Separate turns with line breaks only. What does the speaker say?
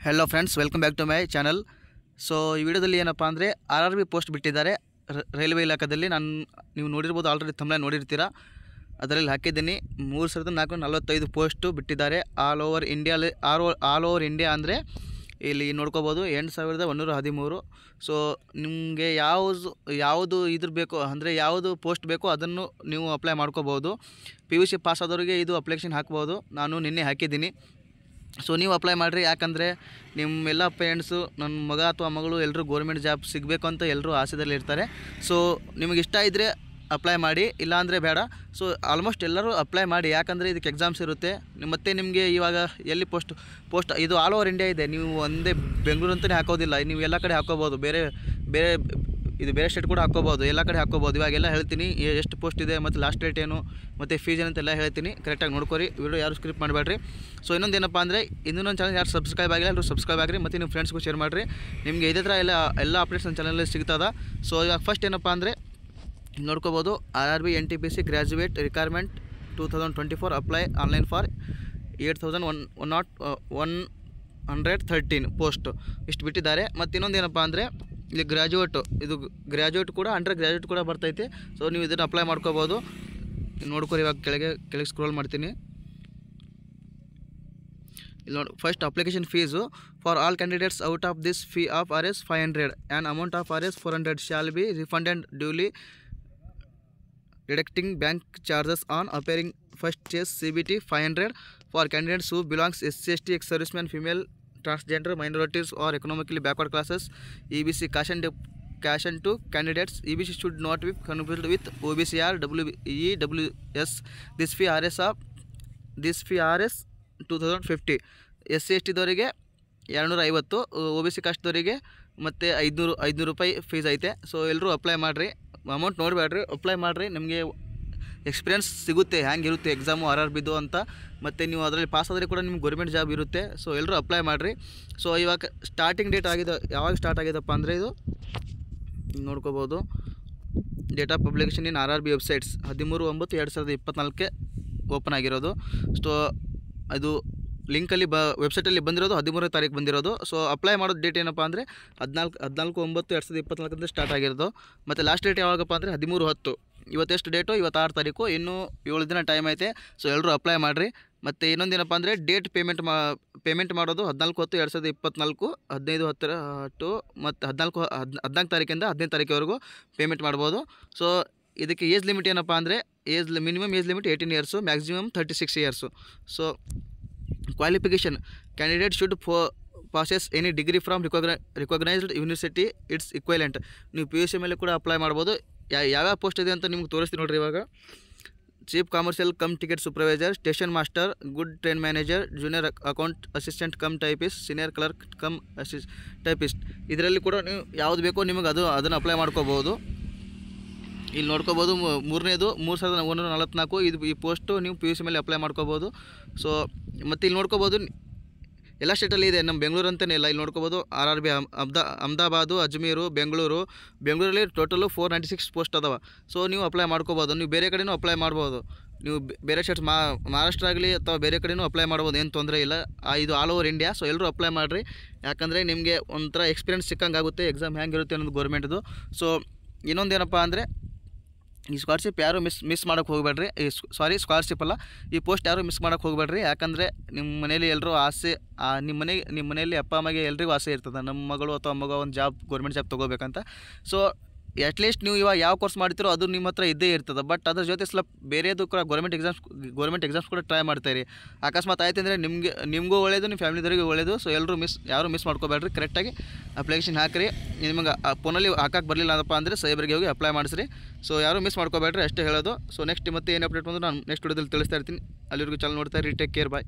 Hello friends, welcome back to my channel. So ಈ ವಿಡಿಯೋದಲ್ಲಿ ಏನಪ್ಪ ಅಂದರೆ RRB ಪೋಸ್ಟ್ ಬಿಟ್ಟಿದ್ದಾರೆ ರೈಲ್ವೆ ಇಲಾಖೆಯಲ್ಲಿ. ನೀವು ನೋಡಿರ್ಬೋದು, ಆಲ್ರೆಡಿ ತಮ್ಮನೇ ನೋಡಿರ್ತೀರಾ. ಅದರಲ್ಲಿ ಹಾಕಿದ್ದೀನಿ 3445 ಪೋಸ್ಟು ಬಿಟ್ಟಿದ್ದಾರೆ ಆಲ್ ಓವರ್ ಇಂಡಿಯಾ ಅಂದರೆ ಇಲ್ಲಿ ನೋಡ್ಕೋಬೋದು 8113. ಸೊ ನಿಮಗೆ ಯಾವುದು ಇದ್ರ ಬೇಕು ಅಂದರೆ ಯಾವುದು ಪೋಸ್ಟ್ ಬೇಕೋ ಅದನ್ನು ನೀವು ಅಪ್ಲೈ ಮಾಡ್ಕೋಬೋದು. PUC ಪಾಸ್ ಆದವರಿಗೆ ಇದು ಅಪ್ಲಿಕೇಶನ್ ಹಾಕ್ಬೋದು. ನಾನು ನಿನ್ನೆ ಹಾಕಿದ್ದೀನಿ. ಸೊ ನೀವು ಅಪ್ಲೈ ಮಾಡಿರಿ, ಯಾಕಂದರೆ ನಿಮ್ಮೆಲ್ಲ ಪೇರೆಂಟ್ಸು ನನ್ನ ಮಗ ಅಥವಾ ಮಗಳು ಎಲ್ಲರೂ ಗೋರ್ಮೆಂಟ್ ಜಾಬ್ ಸಿಗಬೇಕು ಅಂತ ಎಲ್ಲರೂ ಆಸೆದಲ್ಲಿ ಇರ್ತಾರೆ. ಸೊ ನಿಮಗೆ ಇಷ್ಟ ಇದ್ದರೆ ಅಪ್ಲೈ ಮಾಡಿ, ಇಲ್ಲಾಂದರೆ ಬೇಡ. ಸೊ ಆಲ್ಮೋಸ್ಟ್ ಎಲ್ಲರೂ ಅಪ್ಲೈ ಮಾಡಿ, ಯಾಕಂದರೆ ಇದಕ್ಕೆ ಎಕ್ಸಾಮ್ಸ್ ಇರುತ್ತೆ. ಮತ್ತು ನಿಮಗೆ ಇವಾಗ ಎಲ್ಲಿ ಪೋಸ್ಟ್ ಇದು ಆಲ್ ಓವರ್ ಇಂಡಿಯಾ ಇದೆ. ನೀವು ಒಂದೇ ಬೆಂಗಳೂರು ಅಂತಲೇ ಹಾಕೋದಿಲ್ಲ, ನೀವು ಎಲ್ಲ ಕಡೆ ಹಾಕೋಬೋದು. ಬೇರೆ ಸ್ಟೇಟ್ ಕೂಡ ಹಾಕೋಬೋದು, ಎಲ್ಲ ಕಡೆ ಹಾಕೋಬೋದು. ಇವಾಗೆಲ್ಲ ಹೇಳ್ತೀನಿ ಎಷ್ಟು ಪೋಸ್ಟ್ ಇದೆ ಮತ್ತು ಲಾಸ್ಟ್ ಡೇಟ್ ಏನು ಮತ್ತು ಫೀಸ್ ಏನಂತೆಲ್ಲ ಹೇಳ್ತೀನಿ. ಕರೆಕ್ಟಾಗಿ ನೋಡ್ಕೊರಿ, ವಿಡಿಯೋ ಯಾರು ಸ್ಕಿಪ್ ಮಾಡಬೇಡ್ರಿ. ಸೊ ಇನ್ನೊಂದೇನಪ್ಪ ಅಂದರೆ ಇನ್ನೊಂದು ಚಾನಲ್ ಯಾರು ಸಬ್ಸ್ಕ್ರೈಬ್ ಆಗಿಲ್ಲ ಎಲ್ಲರೂ ಸಬ್ಸ್ಕ್ರೈಬ್ ಆಗಿರಿ, ಮತ್ತು ನಿಮ್ಮ ಫ್ರೆಂಡ್ಸ್ಗೂ ಶೇರ್ ಮಾಡಿರಿ. ನಿಮಗೆ ಇದೇ ಥರ ಎಲ್ಲ ಅಪ್ಡೇಟ್ಸ್ ನನ್ನ ಚಾನಲಲ್ಲಿ ಸಿಗ್ತದೆ. ಸೊ ಇವಾಗ ಫಸ್ಟ್ ಏನಪ್ಪ ಅಂದರೆ ನೋಡ್ಕೋಬೋದು, RRB NTPC graduate requirement 2024 apply online for 8113 post ಇಷ್ಟು ಬಿಟ್ಟಿದ್ದಾರೆ. ಮತ್ತು ಇನ್ನೊಂದೇನಪ್ಪ ಅಂದರೆ ಇಲ್ಲಿ ಗ್ರ್ಯಾಜುಯೇಟ್ ಕೂಡ ಅಂಡರ್ ಗ್ರ್ಯಾಜುಯೇಟ್ ಕೂಡ ಬರ್ತೈತೆ. ಸೊ ನೀವು ಇದನ್ನು ಅಪ್ಲೈ ಮಾಡ್ಕೋಬೋದು. ನೋಡ್ಕೊರಿ, ಇವಾಗ ಕೆಳಗೆ ಸ್ಕ್ರೋಲ್ ಮಾಡ್ತೀನಿ. ಇಲ್ಲಿ ನೋಡಿ, first application fees for all candidates out of this fee of Rs 500 and amount of Rs 400 shall be refunded duly deducting bank charges on appearing first chase CBT 500 for candidates who belongs SC ST ex-servicemen female transgender minorities or economically backward classes. EBC caution to candidates, EBC should not be confused with OBC or EWS. this fee Rs 2050 SC ST ದವರಿಗೆ 250, OBC ಕಾಸ್ಟ್ದವರಿಗೆ ಮತ್ತು 500 ರೂಪಾಯಿ fees ಐತೆ. So ಎಲ್ಲರೂ apply ಮಾಡಿರಿ, amount ನೋಡಬೇಡ್ರಿ, apply ಮಾಡಿರಿ. ನಿಮಗೆ experience ಸಿಗುತ್ತೆ, ಹೆಂಗಿರುತ್ತೆ exam RRBದು ಅಂತ. ಮತ್ತು ನೀವು ಅದರಲ್ಲಿ ಪಾಸ್ ಆದರೆ ಕೂಡ ನಿಮ್ಗೆ ಗೌರ್ಮೆಂಟ್ ಜಾಬ್ ಇರುತ್ತೆ. ಸೊ ಎಲ್ಲರೂ ಅಪ್ಲೈ ಮಾಡಿರಿ. ಸೊ ಇವಾಗ ಸ್ಟಾರ್ಟಿಂಗ್ ಡೇಟ್ ಯಾವಾಗ ಸ್ಟಾರ್ಟ್ ಆಗಿದೆಪ್ಪ ಅಂದರೆ ಇದು ನೋಡ್ಕೋಬೋದು. Date of publication in RRB websites 13/9/2024 open ಆಗಿರೋದು. ಸೊ ಅದು ಲಿಂಕಲ್ಲಿ ವೆಬ್ಸೈಟಲ್ಲಿ ಬಂದಿರೋದು 13ನೇ ತಾರೀಕು ಬಂದಿರೋದು. ಸೊ ಅಪ್ಲೈ ಮಾಡೋದು ಡೇಟ್ ಏನಪ್ಪ ಅಂದರೆ 14/9/2024 ಸ್ಟಾರ್ಟ್ ಆಗಿರೋದು. ಮತ್ತು ಲಾಸ್ಟ್ ಡೇಟ್ ಯಾವಾಗಪ್ಪ ಅಂದರೆ 13/10. ಇವತ್ತೆಷ್ಟು ಡೇಟು? 26 ತಾರೀಕು. ಇನ್ನೂ 7 ದಿನ ಟೈಮ್ ಐತೆ. ಸೊ ಎಲ್ಲರೂ ಅಪ್ಲೈ ಮಾಡಿರಿ. ಮತ್ತು ಇನ್ನೊಂದೇನಪ್ಪ ಅಂದರೆ ಡೇಟ್ ಪೇಮೆಂಟ್ ಮಾಡೋದು 14/10/2024 15/10 ಮತ್ತು 14 ತಾರೀಕಿಂದ 15 ತಾರೀಕಿವರೆಗೂ ಪೇಮೆಂಟ್ ಮಾಡ್ಬೋದು. ಸೊ ಇದಕ್ಕೆ ಏಜ್ ಲಿಮಿಟ್ ಏನಪ್ಪ ಅಂದರೆ minimum age limit 18 years, maximum 36 years. So qualification candidate should passes any degree from recognised university it's equivalent. ನೀವು PUC ಮೇಲೆ ಕೂಡ ಅಪ್ಲೈ ಮಾಡ್ಬೋದು. ಯಾವ್ಯಾವ ಪೋಸ್ಟ್ ಇದೆ ಅಂತ ನಿಮ್ಗೆ ತೋರಿಸ್ತೀನಿ ನೋಡಿರಿ. ಇವಾಗ chief commercial come ticket supervisor, station master, good train manager, junior account assistant come typist, senior clerk come typist. ಇದರಲ್ಲಿ ಕೂಡ ನೀವು ಯಾವುದು ಬೇಕೋ ನಿಮಗೆ ಅದನ್ನು ಅಪ್ಲೈ ಮಾಡ್ಕೋಬೋದು. ಇಲ್ಲಿ ನೋಡ್ಕೋಬೋದು, ಮೂರನೇದು 3144. ಈ ಪೋಸ್ಟು ನೀವು PUC ಮೇಲೆ ಅಪ್ಲೈ ಮಾಡ್ಕೋಬೋದು. ಸೊ ಮತ್ತು ಇಲ್ಲಿ ನೋಡ್ಕೋಬೋದು ಎಲ್ಲ ಸ್ಟೇಟಲ್ಲಿ ಇದೆ, ನಮ್ಮ ಬೆಂಗಳೂರು ಅಂತಲೇ ಇಲ್ಲ. ಇಲ್ಲಿ ನೋಡ್ಕೋಬೋದು RRB ಅಹಮದಾಬಾದು, ಅಜ್ಮೀರು, ಬೆಂಗಳೂರಲ್ಲಿ ಟೋಟಲು 496 ಪೋಸ್ಟ್ ಅದಾವ. ಸೊ ನೀವು ಅಪ್ಲೈ ಮಾಡ್ಕೋಬೋದು. ನೀವು ಬೇರೆ ಕಡೆಯೂ ಅಪ್ಲೈ ಮಾಡ್ಬೋದು. ನೀವು ಬೇರೆ ಸ್ಟೇಟ್ಸ್ ಮಹಾರಾಷ್ಟ್ರ ಆಗಲಿ ಅಥವಾ ಬೇರೆ ಕಡೆಯೂ ಅಪ್ಲೈ ಮಾಡ್ಬೋದು, ಏನು ತೊಂದರೆ ಇಲ್ಲ. ಇದು ಆಲ್ ಓವರ್ ಇಂಡಿಯಾ. ಸೊ ಎಲ್ಲರೂ ಅಪ್ಲೈ ಮಾಡಿರಿ, ಯಾಕಂದರೆ ನಿಮಗೆ ಒಂಥರ ಎಕ್ಸ್ಪೀರಿಯನ್ಸ್ ಸಿಕ್ಕಂಗೆ ಆಗುತ್ತೆ ಎಕ್ಸಾಮ್ ಹೆಂಗಿರುತ್ತೆ ಅನ್ನೋದು ಗೌರ್ಮೆಂಟ್ದು. ಸೊ ಇನ್ನೊಂದೇನಪ್ಪ ಅಂದರೆ ಈ ಸ್ಕಾಲರ್ಶಿಪ್ ಯಾರು ಮಿಸ್ ಮಾಡೋಕ್ಕೆ ಹೋಗಬೇಡ್ರಿ. ಸ್ಕಾಲರ್ಶಿಪ್ ಅಲ್ಲ, ಈ ಪೋಸ್ಟ್ ಯಾರು ಮಿಸ್ ಮಾಡೋಕ್ಕೆ ಹೋಗಬೇಡ್ರಿ. ಯಾಕಂದರೆ ನಿಮ್ಮ ಮನೇಲಿ ಎಲ್ಲರೂ ಆಸೆ, ನಿಮ್ಮ ಮನೆಯಲ್ಲಿ ಅಪ್ಪ ಅಮ್ಮಗೆ ಎಲ್ರಿಗೂ ಆಸೆ ಇರ್ತದೆ, ನಮ್ಮ ಮಗಳು ಅಥವಾ ಮಗ ಒಂದು ಗೌರ್ಮೆಂಟ್ ಜಾಬ್ ತೊಗೋಬೇಕಂತ. ಸೊ ಅಟ್ಲೀಸ್ಟ್ ನೀವು ಇವಾಗ ಯಾವ ಕೋರ್ಸ್ ಮಾಡ್ತೀರೋ ಅದು ನಿಮ್ಮ ಹತ್ರ ಇದ್ದೇ ಇರ್ತದೆ. ಬಟ್ ಅದ್ರ ಜೊತೆ ಸ್ವಲ್ಪ ಬೇರೆದು ಕೂಡ ಗೌರ್ಮೆಂಟ್ ಎಕ್ಸಾಮ್ಸ್ ಕೂಡ ಟ್ರೈ ಮಾಡ್ತಾಯಿರಿ. ಅಕಸ್ಮಾತ್ ಆಯ್ತು ಅಂದರೆ ನಿಮಗೂ ಒಳ್ಳೆಯದು, ನಿಮ್ಮ ಫ್ಯಾಮಿಲಿದವರಿಗೂ ಒಳ್ಳೆಯದು. ಸೊ ಎಲ್ಲರೂ ಯಾರು ಮಿಸ್ ಮಾಡ್ಕೋಬೇಡ್ರಿ, ಕರೆಕ್ಟಾಗಿ ಅಪ್ಲಿಕೇಶನ್ ಹಾಕಿರಿ. ನಿಮಗೆ ಫೋನಲ್ಲಿ ಹಾಕಕ್ಕೆ ಬರಲಿಲ್ಲ ಅಂದಪ್ಪ ಅಂದರೆ ಸೈಬರ್ಗೆ ಹೋಗಿ ಅಪ್ಲೈ ಮಾಡಿಸ್ರಿ. ಸೊ ಯಾರು ಮಿಸ್ ಮಾಡ್ಕೋಬೇಡ್ರಿ, ಅಷ್ಟೇ ಹೇಳೋದು. ಸೊ ನೆಕ್ಸ್ಟ್ ಮತ್ತೆ ಏನು ಅಪ್ಡೇಟ್ ಬಂದು ನಾನು ನೆಕ್ಸ್ಟ್ ವಿಡಿಯೋದಲ್ಲಿ ತಿಳಿಸ್ತಾ ಇರ್ತೀನಿ. ಅಲ್ಲಿವರೆಗೂ ಚಾನಲ್ ನೋಡ್ತಾ ಇರಿ. ಟೇಕ್ ಕೇರ್, ಬಾಯ್.